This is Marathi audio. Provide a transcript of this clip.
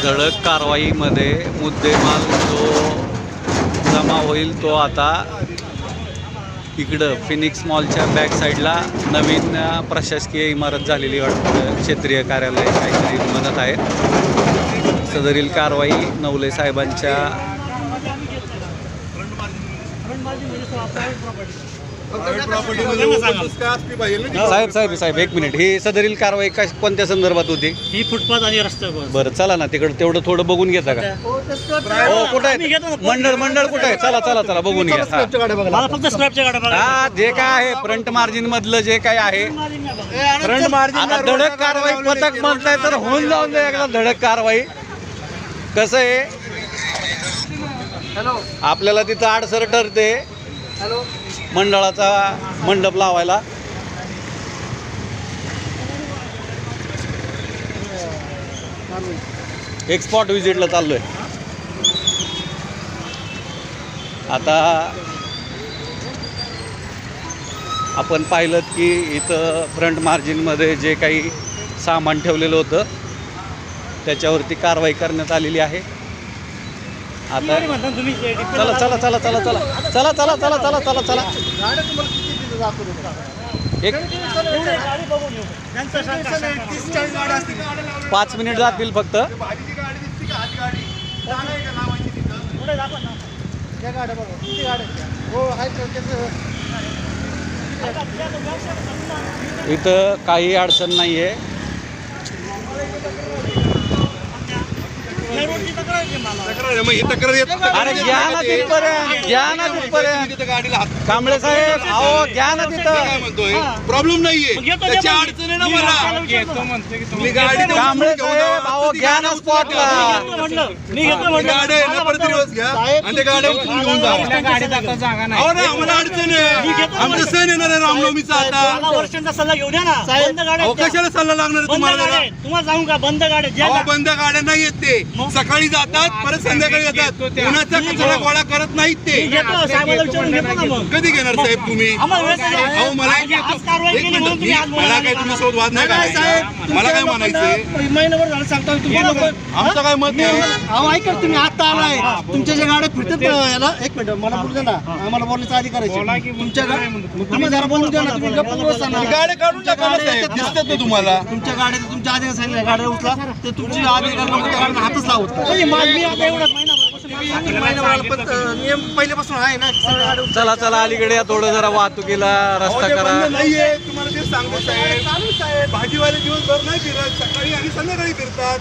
धडक कारवाईमध्ये मुद्देमाल जो जमा होईल तो आता इकडं फिनिक्स मॉलच्या बॅक साईडला नवीन प्रशासकीय इमारत झालेली वाटतं, क्षेत्रीय कार्यालय काहीतरी म्हणत आहे. सदरील कारवाई नवले साहेबांच्या साहेब एक मिनिट. ही सदरील कारवाई कोणत्या संदर्भात होती? ही फुटपाथ आणि रस्त्यावर. बरं चला ना तिकडं तेवढं थोडं बघून घेता का? हो कुठं आहे मंडळ कुठं आहे? चला बघून घ्या. मला फक्त स्क्रॅपच्या गाड्या बघा. हा जे काय आहे फ्रंट मार्जिन मधलं जे काय आहे फ्रंट मार्जिन, आता धडक कारवाई पथक म्हणताय तर होऊन जाऊन दे एकदा धडक कारवाई. कसं आहे आपल्याला तिथं अडसर ठरते मंडळाचा मंडप लावायला. एक स्पॉट व्हिजिटला चाललोय. आता आपण पाहिलं की इथं फ्रंट मार्जिनमध्ये जे काही सामान ठेवलेलं होतं त्याच्यावरती कारवाई करण्यात आलेली आहे. आता चला एक 5 मिनिट जातील फक्त. इथं काही अडचण नाही आहे. अरे घ्या ना तिथपर्यंत कांबळे साहेब, अहो घ्या ना तिथं. प्रॉब्लेम नाहीये, त्याची अडचण आहे ना मला. कांबळे साहेब अहो घ्या ना स्पॉटला. गाड्या आहे ना परत दिवस घ्या आणि त्या गाड्या उचलून घेऊन जा. अहो ना आम्हाला अडचण आहे, आमचं सण येणार आहे रामनवमीचा. आता वर्षांचा सल्ला घेऊ द्या ना. बंद गाड्या, अहो कशाला सल्ला लागणार आहे तुम्हाला? तुम्हाला सांगू का, बंद गाड्या. अहो बंद गाड्या नाही येत, ते सकाळी जातात परत संध्याकाळी जातात. उन्हाचा कचरा गोळा करत नाहीत ते. कधी घेणार साहेब तुम्ही? अहो मला मला काय तुम्ही सोबत वाद नाही करायचा. मला काय म्हणायचंय, महिनाभर झालं सांगता तुम्ही. आमचं काय मत नाही. अहो ऐका, तुम्ही आता आलाय, तुमच्या ज्या गाड्या फिरतात याला. एक मिनिट मला बोलू द्या ना, आम्हाला बोलण्याचा अधिकार आहे. तुमच्या तुम्ही जरा बोलू द्या ना. तुम्ही गप्प बसा ना. गाड्या काढून टाका ना साहेब, दिसतात ना तुम्हाला. तुमच्या गाड्या तुमच्या अधिकार सांगितलं, गाड्या उचला ते तुमची अधिकार हातच लावत. नियम पहिल्यापासून आहे ना. चला अलीकडे या, थोडं जरा वाहतुकीला रस्ता करा. नाहीये तुम्हाला ते सांगतो साहेब. भाजीवाले दिवसभर नाही फिरत, सकाळी आणि संध्याकाळी फिरतात.